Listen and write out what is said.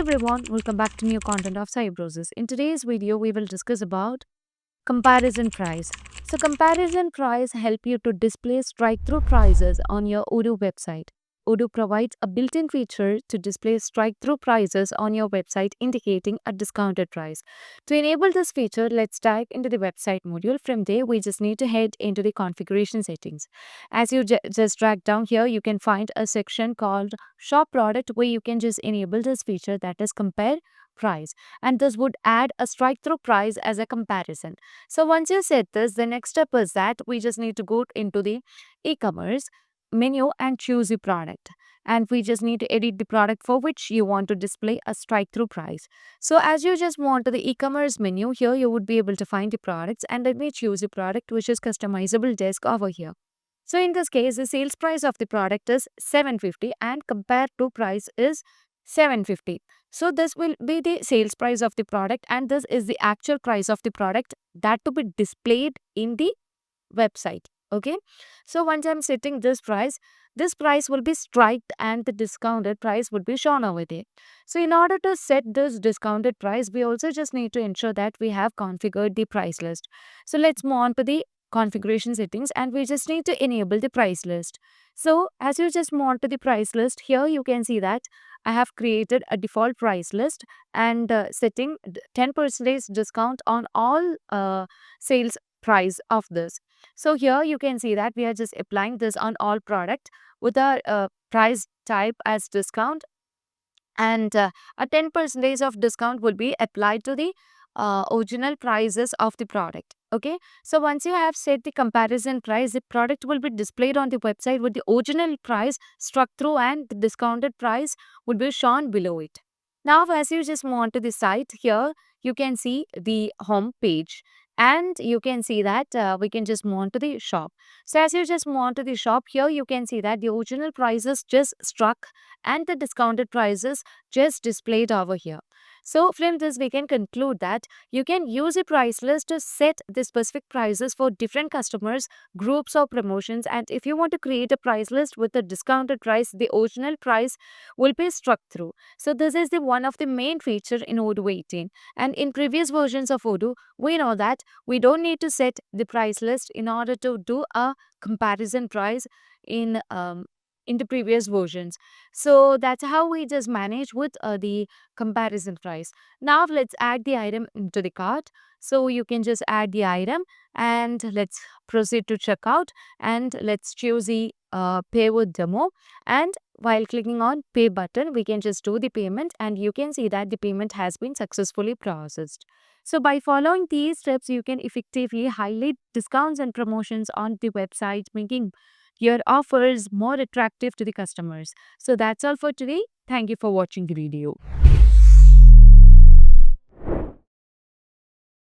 everyone, welcome back to new content of Cybrosys. In today's video, we will discuss about comparison price. So comparison price help you to display strike-through prices on your Odoo website. Odoo provides a built-in feature to display strike-through prices on your website indicating a discounted price. To enable this feature, let's dive into the website module. From there, we just need to head into the configuration settings. As you just drag down here, you can find a section called shop product where you can just enable this feature, that is compare price, and this would add a strike through price as a comparison. So once you set this, the next step is that we just need to go into the e-commerce menu and choose the product, and we just need to edit the product for which you want to display a strike through price. So as you just want to the e-commerce menu, here you would be able to find the products, and let me choose the product which is customizable desk over here. So in this case, the sales price of the product is 750 and compared to price is 750. So this will be the sales price of the product, and this is the actual price of the product that to be displayed in the website. Okay. So once I'm setting this price will be striked and the discounted price would be shown over there. So in order to set this discounted price, we also just need to ensure that we have configured the price list. So let's move on to the configuration settings, and we just need to enable the price list. So as you just move on to the price list, here you can see that I have created a default price list and setting 10% discount on all sales price of this. So here you can see that we are just applying this on all product with our price type as discount, and a 10% of discount will be applied to the original prices of the product. Okay, so once you have set the comparison price, the product will be displayed on the website with the original price struck through, and the discounted price would be shown below it. Now as you just move on to the site, here you can see the home page, and you can see that we can just move on to the shop. So as you just move on to the shop, here you can see that the original prices just struck and the discounted prices just displayed over here. So from this we can conclude that you can use a price list to set the specific prices for different customers, groups or promotions, and if you want to create a price list with a discounted price, the original price will be struck through. So this is the one of the main feature in Odoo 18, and in previous versions of Odoo we know that we don't need to set the price list in order to do a comparison price in in the previous versions. So that's how we just manage with the comparison price. Now let's add the item into the cart. So you can just add the item, and let's proceed to checkout, and let's choose the pay with demo, and while clicking on pay button we can just do the payment, and you can see that the payment has been successfully processed. So by following these steps, you can effectively highlight discounts and promotions on the website, making your offers more attractive to the customers. So that's all for today. Thank you for watching the video.